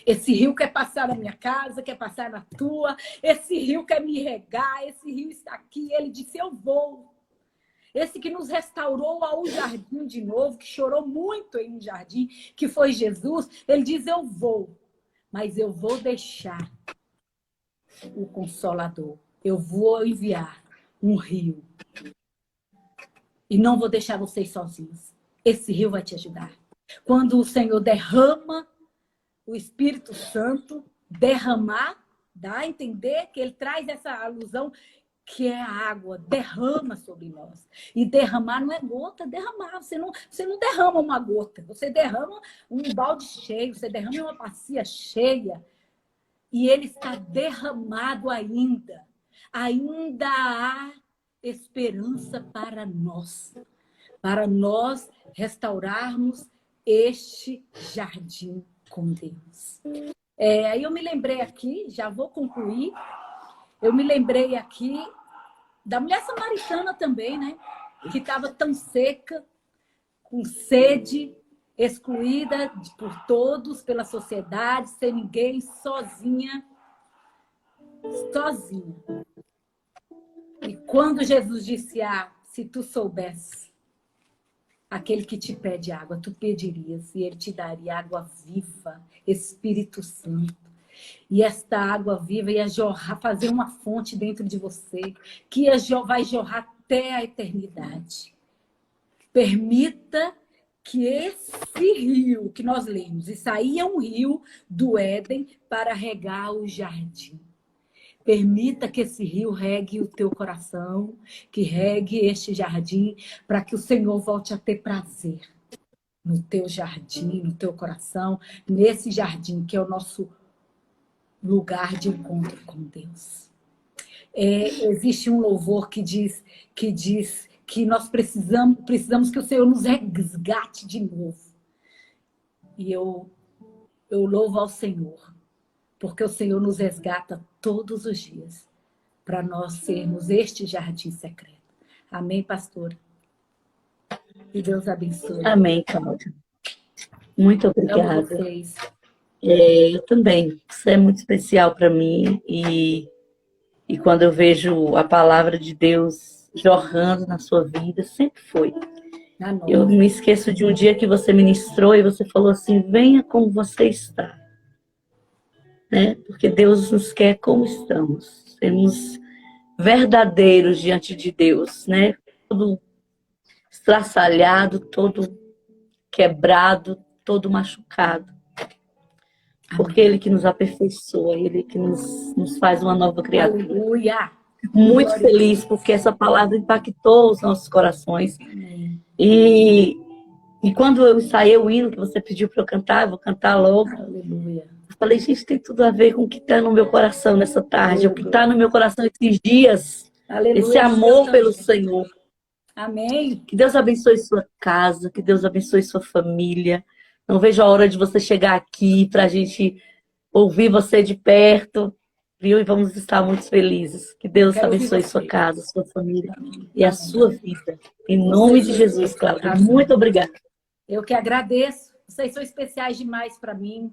S2: Esse rio quer passar na minha casa, quer passar na tua, esse rio quer me regar, esse rio está aqui, ele disse, eu vou. Esse que nos restaurou ao jardim de novo, que chorou muito em um jardim, que foi Jesus, ele diz, eu vou, mas eu vou deixar o Consolador. Eu vou enviar um rio. E não vou deixar vocês sozinhos. Esse rio vai te ajudar. Quando o Senhor derrama o Espírito Santo, derramar, dá a entender que ele traz essa alusão que é a água, derrama sobre nós. E derramar não é gota, derramar. Você não derrama uma gota, você derrama um balde cheio, você derrama uma bacia cheia. E ele está derramado ainda. Ainda há esperança para nós restaurarmos este jardim com Deus. Aí eu me lembrei aqui, já vou concluir, eu me lembrei aqui da mulher samaritana também, né? Que estava tão seca, com sede, excluída por todos, pela sociedade, sem ninguém, sozinha. E quando Jesus disse, se tu soubesse, aquele que te pede água, tu pedirias, e ele te daria água viva, Espírito Santo. E esta água viva ia jorrar, fazer uma fonte dentro de você, que vai jorrar até a eternidade. Permita que esse rio que nós lemos, e saía um rio do Éden para regar o jardim. Permita que esse rio regue o teu coração, que regue este jardim, para que o Senhor volte a ter prazer no teu jardim, no teu coração, nesse jardim que é o nosso lugar de encontro com Deus. Existe um louvor que diz que nós precisamos que o Senhor nos resgate de novo. E eu louvo ao Senhor, porque o Senhor nos resgata todos os dias para nós sermos este jardim secreto. Amém, pastora? Que Deus abençoe.
S1: Amém, Cláudia. Muito obrigada.
S2: Amo vocês.
S1: Eu também. Você é muito especial para mim e quando eu vejo a palavra de Deus jorrando na sua vida, sempre foi. Eu me esqueço de um dia que você ministrou e você falou assim, venha como você está. Né? Porque Deus nos quer como estamos. Sermos verdadeiros diante de Deus, né? Todo estraçalhado, todo quebrado, todo machucado. Porque Ele que nos aperfeiçoa, Ele que nos faz uma nova criatura.
S2: Aleluia!
S1: Muito feliz porque essa palavra impactou os nossos corações. E quando eu ensaiei o hino que você pediu para eu cantar, eu vou cantar logo.
S2: Aleluia!
S1: Eu falei, gente, tem tudo a ver com o que está no meu coração nessa tarde, o que está no meu coração esses dias. Aleluia, esse amor pelo Senhor.
S2: Amém.
S1: Que Deus abençoe sua casa, que Deus abençoe sua família. Não vejo a hora de você chegar aqui para a gente ouvir você de perto, viu? E vamos estar muito felizes. Que Deus abençoe sua casa, sua família e a sua vida. Em nome de Jesus, Cláudia. Muito obrigada.
S2: Eu que agradeço. Vocês são especiais demais para mim.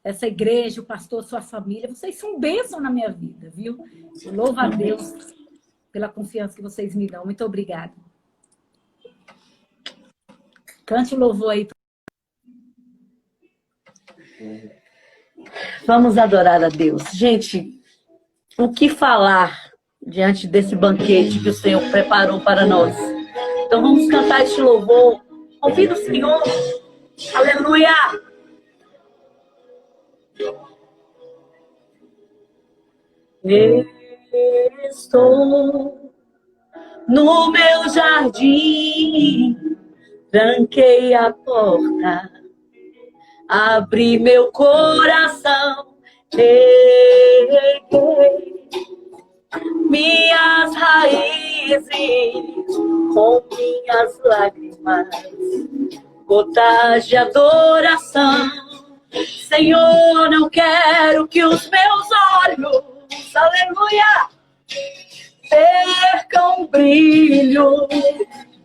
S2: Essa igreja, o pastor, sua família, vocês são bênção na minha vida, viu? Louvo a Deus pela confiança que vocês me dão. Muito obrigada. Cante o louvor aí.
S1: Vamos adorar a Deus. Gente, o que falar diante desse banquete que o Senhor preparou para nós? Então vamos cantar este louvor. Ouvindo o Senhor. Aleluia! Estou no meu jardim, tranquei a porta, abri meu coração, peguei minhas raízes com minhas lágrimas, gotas de adoração. Senhor, não quero que os meus olhos, aleluia, percam o brilho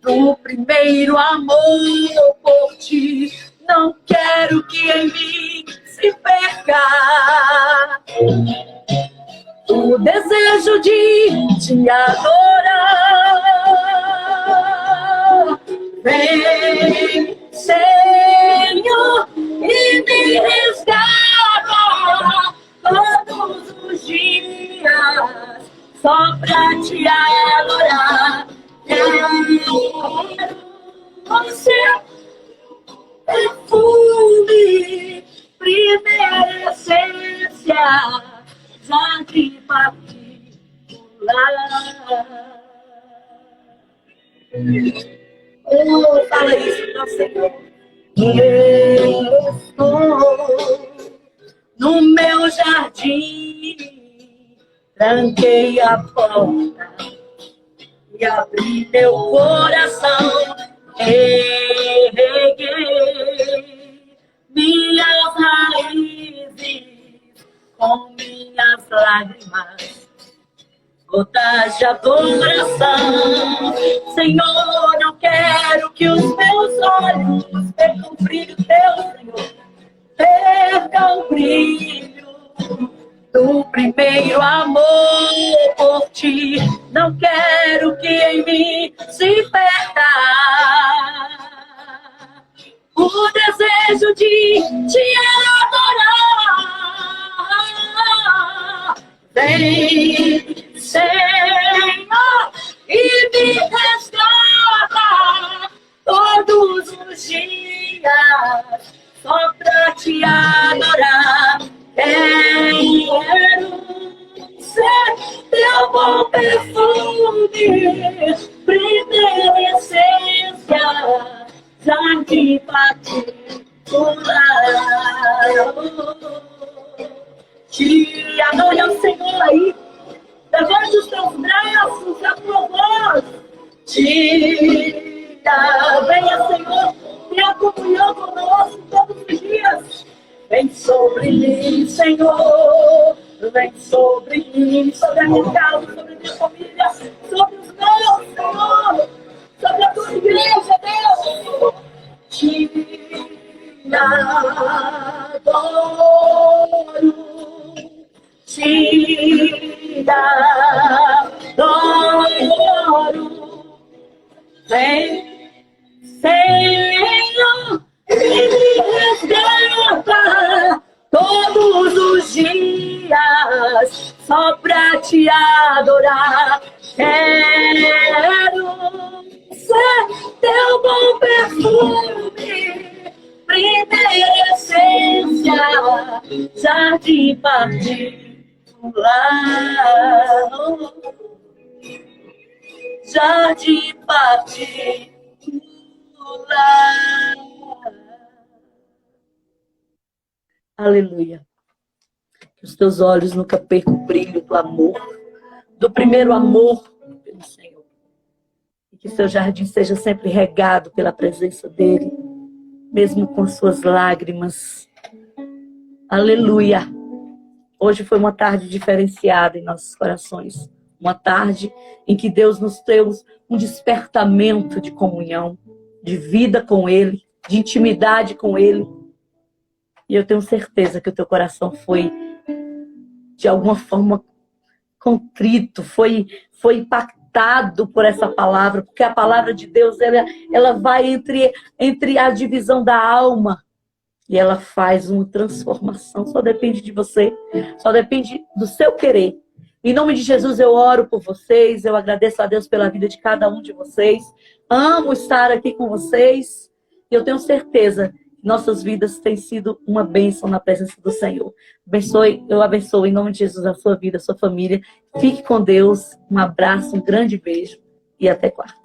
S1: do primeiro amor por ti. Não quero que em mim se perca o desejo de te adorar. Vem, Senhor, e me resgata todos os dias. adorar. Quero o seu perfume, primeira essência, jardim particular. Oh, fala isso para o Senhor. Eu estou no meu jardim, tranquei a porta e abri meu coração. Erguei minhas raízes com minhas lágrimas, gotas de adoração. Senhor, não quero que os meus olhos percam o brilho teu, Senhor, percam o brilho do primeiro amor por ti. Não quero que em mim se perca o desejo de te adorar. Vem, Senhor, e me resgata todos os dias só pra te adorar. Quero ser teu bom perfume, primeira essência, jardim particular. Te adore ao Senhor aí, levante os teus braços, a tua voz. Venha, Senhor, tenha comunhão conosco todos os dias. Vem sobre mim, Senhor, vem sobre mim, sobre a minha casa, sobre a minha família, sobre os meus, Senhor, sobre a tua igreja, Deus. Te adoro, te adoro. Vem, Senhor, e me resgata todos os dias só pra te adorar. Quero ser teu bom perfume, primeira essência, jardim particular. Jardim particular. Aleluia. Que os teus olhos nunca percam o brilho do amor, do primeiro amor pelo Senhor. E que seu jardim seja sempre regado pela presença dele, mesmo com suas lágrimas. Aleluia. Hoje foi uma tarde diferenciada em nossos corações. Uma tarde em que Deus nos deu um despertamento de comunhão, de vida com Ele, de intimidade com Ele. E eu tenho certeza que o teu coração foi, de alguma forma, contrito, foi impactado por essa palavra, porque a palavra de Deus, ela vai entre a divisão da alma e ela faz uma transformação. Só depende de você, só depende do seu querer. Em nome de Jesus, eu oro por vocês, eu agradeço a Deus pela vida de cada um de vocês. Amo estar aqui com vocês. E eu tenho certeza que nossas vidas têm sido uma bênção na presença do Senhor. Eu abençoo em nome de Jesus a sua vida, a sua família. Fique com Deus. Um abraço, um grande beijo e até quarta.